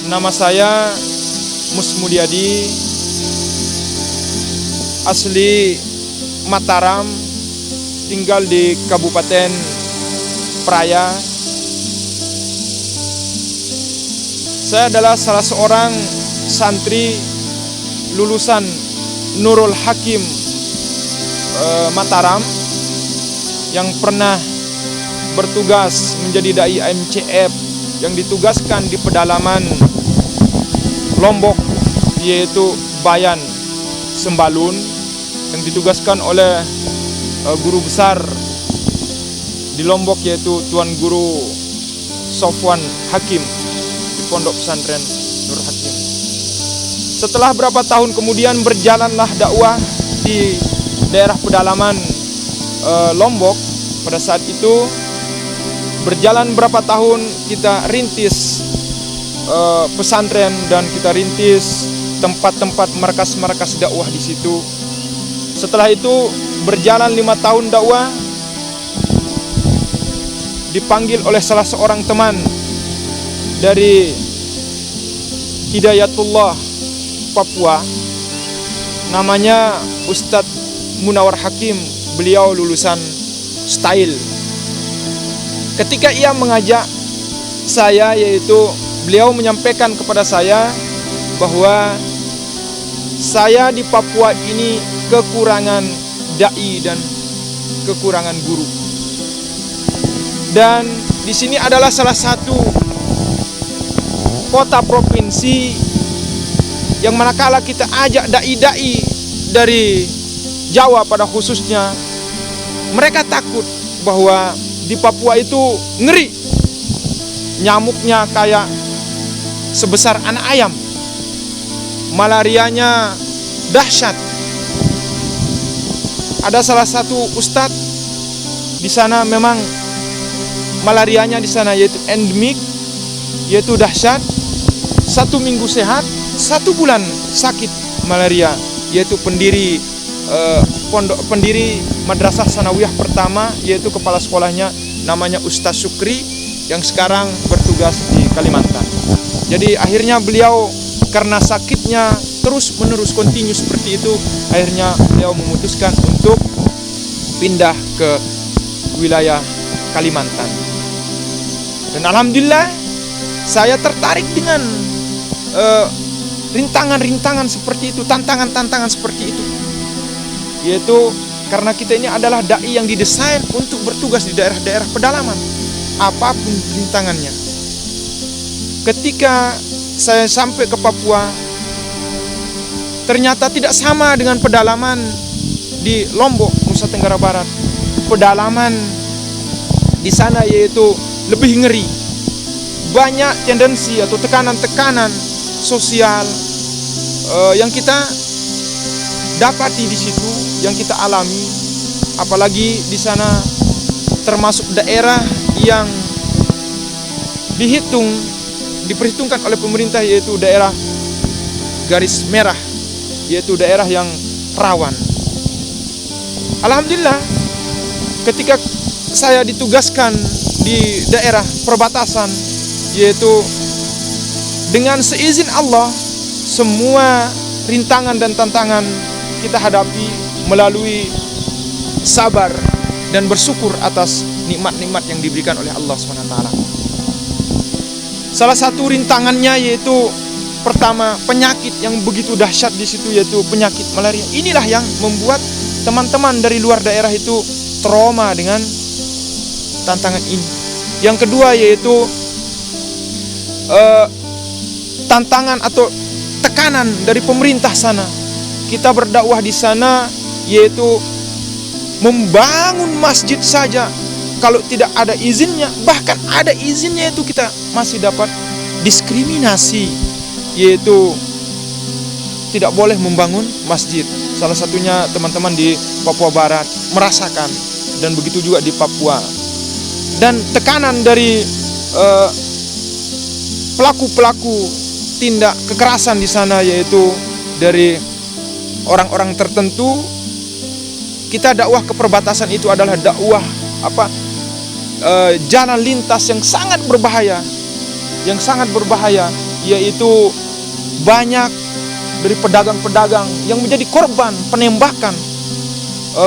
Nama saya Mus Mulyadi, asli Mataram, tinggal di Kabupaten Praia. Saya adalah salah seorang santri lulusan Nurul Hakim Mataram yang pernah bertugas menjadi dai MCF yang ditugaskan di pedalaman Lombok, yaitu Bayan Sembalun, yang ditugaskan oleh guru besar di Lombok, yaitu Tuan Guru Sofwan Hakim di Pondok Pesantren Nur Hakim. Setelah berapa tahun kemudian berjalanlah dakwah di daerah pedalaman Lombok. Pada saat itu berjalan berapa tahun kita rintis pesantren dan kita rintis tempat-tempat markas-markas dakwah di situ. Setelah itu berjalan 5 tahun dakwah, dipanggil oleh salah seorang teman dari Hidayatullah Papua, namanya Ustadz Munawar Hakim. Beliau lulusan Style. Ketika ia mengajak saya, yaitu beliau menyampaikan kepada saya bahwa saya di Papua ini kekurangan dai dan kekurangan guru. Dan di sini adalah salah satu kota provinsi yang manakala kita ajak dai-dai dari Jawa pada khususnya, mereka takut bahwa di Papua itu ngeri, nyamuknya kayak sebesar anak ayam, malarianya dahsyat. Ada salah satu ustadz di sana, memang malarianya di sana yaitu endemik, yaitu dahsyat. 1 minggu sehat, 1 bulan sakit malaria, yaitu pendiri pendiri Madrasah Sanawiyah pertama, yaitu kepala sekolahnya namanya Ustaz Sukri, yang sekarang bertugas di Kalimantan. Jadi akhirnya beliau karena sakitnya terus menerus kontinu seperti itu, akhirnya beliau memutuskan untuk pindah ke wilayah Kalimantan. Dan alhamdulillah saya tertarik dengan rintangan-rintangan seperti itu, tantangan-tantangan seperti itu, yaitu karena kita ini adalah dai yang didesain untuk bertugas di daerah-daerah pedalaman, apapun rintangannya. Ketika saya sampai ke Papua, ternyata tidak sama dengan pedalaman di Lombok, Nusa Tenggara Barat. Pedalaman di sana yaitu lebih ngeri. Banyak tendensi atau tekanan-tekanan sosial yang kita dapati di situ, yang kita alami. Apalagi di sana termasuk daerah yang diperhitungkan oleh pemerintah, yaitu daerah garis merah, yaitu daerah yang rawan. Alhamdulillah, ketika saya ditugaskan di daerah perbatasan, yaitu dengan seizin Allah, semua rintangan dan tantangan kita hadapi melalui sabar dan bersyukur atas nikmat-nikmat yang diberikan oleh Allah SWT. Salah satu rintangannya yaitu pertama, penyakit yang begitu dahsyat di situ, yaitu penyakit malaria. Inilah yang membuat teman-teman dari luar daerah itu trauma dengan tantangan ini. Yang kedua yaitu tantangan atau tekanan dari pemerintah sana. Kita berdakwah di sana yaitu membangun masjid saja, kalau tidak ada izinnya, bahkan ada izinnya itu kita masih dapat diskriminasi, yaitu tidak boleh membangun masjid. Salah satunya teman-teman di Papua Barat merasakan, dan begitu juga di Papua. Dan tekanan dari pelaku-pelaku tindak kekerasan di sana, yaitu dari orang-orang tertentu. Kita dakwah ke perbatasan itu adalah dakwah jalan lintas yang sangat berbahaya, yaitu banyak dari pedagang-pedagang yang menjadi korban penembakan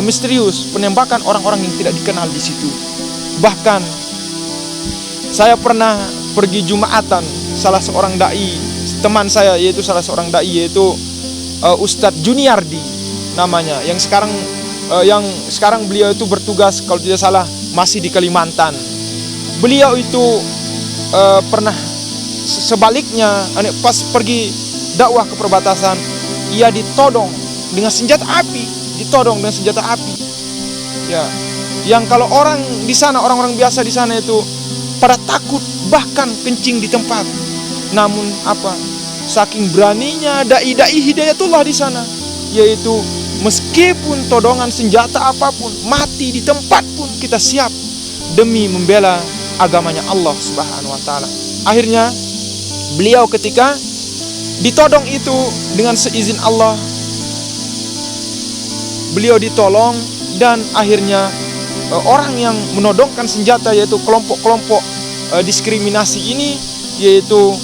misterius, penembakan orang-orang yang tidak dikenal di situ. Bahkan saya pernah pergi Jumatan, salah seorang dai, teman saya yaitu salah seorang dai yaitu Ustadz Juniardi namanya, yang sekarang beliau itu bertugas kalau tidak salah masih di Kalimantan. Beliau itu pernah sebaliknya pas pergi dakwah ke perbatasan, ia ditodong dengan senjata api, ya, yang kalau orang di sana, orang-orang biasa di sana itu pada takut bahkan kencing di tempat. Namun apa? Saking beraninya dai-dai Hidayatullah di sana, yaitu meskipun todongan senjata apapun, mati di tempat pun kita siap demi membela agamanya Allah Subhanahu wa taala. Akhirnya beliau ketika ditodong itu dengan seizin Allah, beliau ditolong, dan akhirnya orang yang menodongkan senjata yaitu kelompok-kelompok diskriminasi ini, yaitu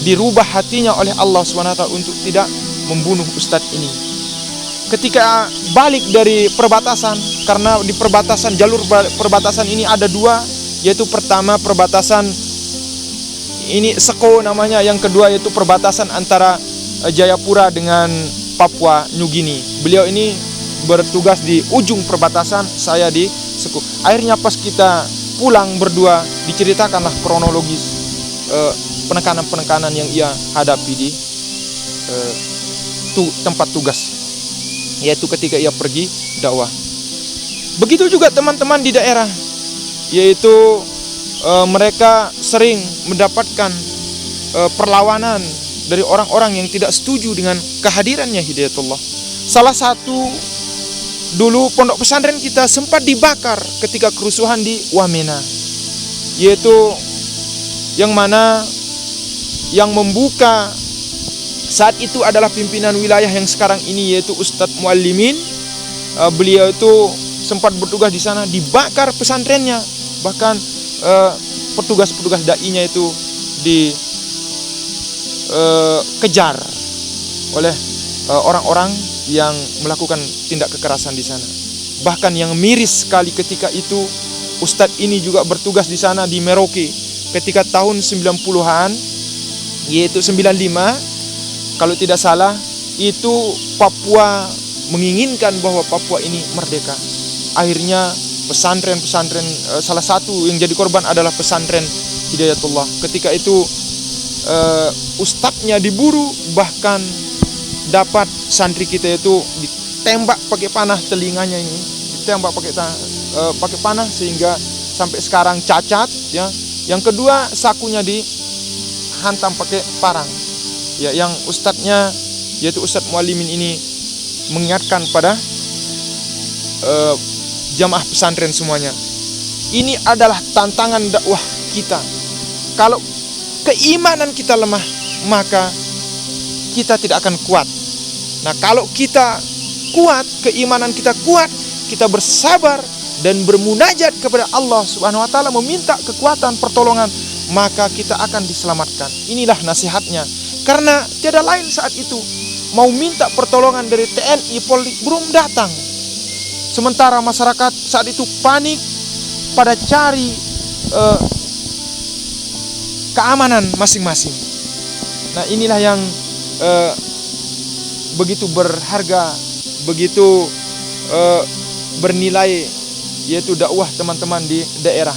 dirubah hatinya oleh Allah SWT untuk tidak membunuh Ustadz ini. Ketika balik dari perbatasan, karena di perbatasan, jalur perbatasan ini ada dua, yaitu pertama perbatasan ini Seko namanya, yang kedua yaitu perbatasan antara Jayapura dengan Papua New Guinea. Beliau ini bertugas di ujung perbatasan, saya di Seko. Akhirnya pas kita pulang berdua, diceritakanlah kronologis penekanan-penekanan yang ia hadapi di tempat tugas, yaitu ketika ia pergi dakwah. Begitu juga teman-teman di daerah, yaitu mereka sering mendapatkan perlawanan dari orang-orang yang tidak setuju dengan kehadirannya Hidayatullah. Salah satu dulu pondok pesantren kita sempat dibakar ketika kerusuhan di Wamena, yaitu yang mana yang membuka saat itu adalah pimpinan wilayah yang sekarang ini, yaitu Ustadz Muallimin. Beliau itu sempat bertugas di sana, dibakar pesantrennya, bahkan petugas-petugas dai-nya itu dikejar oleh orang-orang yang melakukan tindak kekerasan di sana. Bahkan yang miris sekali ketika itu, Ustadz ini juga bertugas di sana di Merauke ketika tahun 90-an, yaitu 95 kalau tidak salah, itu Papua menginginkan bahwa Papua ini merdeka. Akhirnya pesantren-pesantren, salah satu yang jadi korban adalah pesantren Hidayatullah. Ketika itu ustadznya diburu, bahkan dapat santri kita itu ditembak pakai panah telinganya ini, ditembak pakai panah sehingga sampai sekarang cacat, ya. Yang kedua, sakunya dihantam pakai parang. Ya, yang ustadznya yaitu Ustadz Muallimin ini mengingatkan pada jamaah pesantren semuanya, ini adalah tantangan dakwah kita. Kalau keimanan kita lemah, maka kita tidak akan kuat. Nah, kalau kita kuat, keimanan kita kuat, kita bersabar dan bermunajat kepada Allah Subhanahu wa taala, meminta kekuatan, pertolongan, maka kita akan diselamatkan. Inilah nasihatnya. Karena tiada lain saat itu, mau minta pertolongan dari TNI, Polri belum datang. Sementara masyarakat saat itu panik pada cari keamanan masing-masing. Nah, inilah yang begitu berharga, begitu bernilai, yaitu dakwah teman-teman di daerah.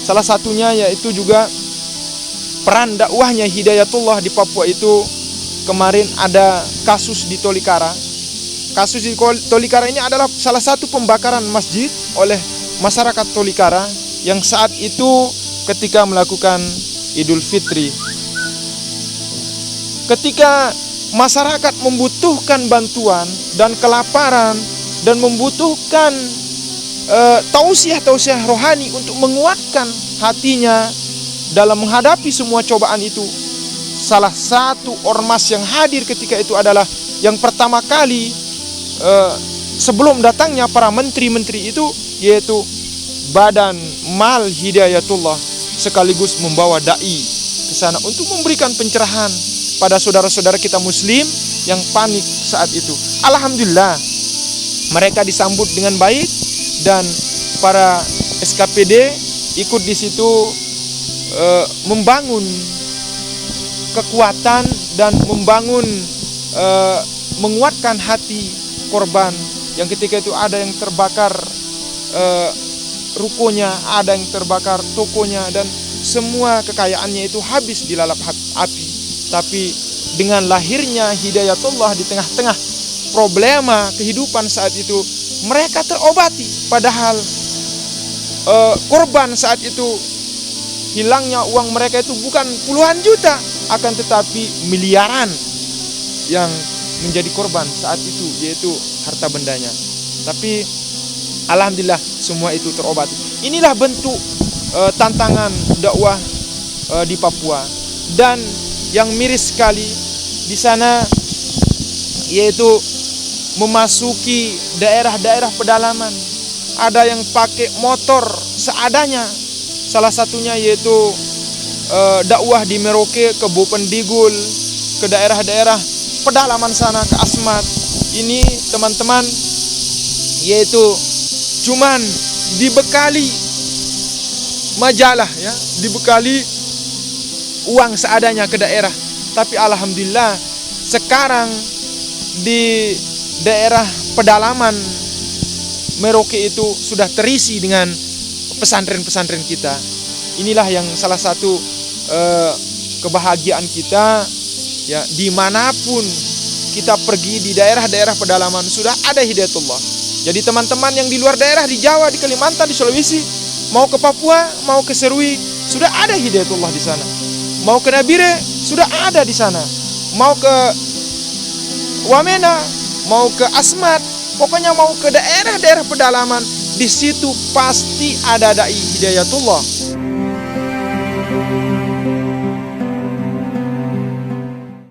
Salah satunya yaitu juga peran dakwahnya Hidayatullah di Papua itu. Kemarin ada kasus di Tolikara. Kasus di Tolikara ini adalah salah satu pembakaran masjid oleh masyarakat Tolikara yang saat itu ketika melakukan Idul Fitri. Ketika masyarakat membutuhkan bantuan dan kelaparan dan membutuhkan tausiah rohani untuk menguatkan hatinya dalam menghadapi semua cobaan itu, salah satu ormas yang hadir ketika itu adalah yang pertama kali sebelum datangnya para menteri-menteri itu, yaitu Badan Mal Hidayatullah, sekaligus membawa dai ke sana untuk memberikan pencerahan pada saudara-saudara kita muslim yang panik saat itu. Alhamdulillah mereka disambut dengan baik dan para SKPD ikut di situ membangun kekuatan dan menguatkan hati korban yang ketika itu ada yang terbakar rukonya, ada yang terbakar tokonya, dan semua kekayaannya itu habis dilalap api. Tapi dengan lahirnya hidayatullah di tengah-tengah problema kehidupan saat itu, mereka terobati. Padahal korban saat itu hilangnya uang mereka itu bukan puluhan juta, akan tetapi miliaran yang menjadi korban saat itu, yaitu harta bendanya. Tapi alhamdulillah semua itu terobati. Inilah bentuk tantangan dakwah di Papua. Dan yang miris sekali di sana yaitu memasuki daerah-daerah pedalaman. Ada yang pakai motor seadanya. Salah satunya yaitu dakwah di Merauke, ke Bopendigul, ke daerah-daerah pedalaman sana, ke Asmat. Ini teman-teman yaitu cuman dibekali majalah ya, dibekali uang seadanya ke daerah. Tapi alhamdulillah sekarang di daerah pedalaman Merauke itu sudah terisi dengan pesantren-pesantren kita. Inilah yang salah satu kebahagiaan kita ya, dimanapun kita pergi di daerah-daerah pedalaman sudah ada hidayatullah. Jadi teman-teman yang di luar daerah, di Jawa, di Kalimantan, di Sulawesi, mau ke Papua, mau ke Serui, sudah ada hidayatullah di sana. Mau ke Nabire, sudah ada di sana. Mau ke Wamena, mau ke Asmat, pokoknya mau ke daerah-daerah pedalaman, di situ pasti ada dai hidayatullah.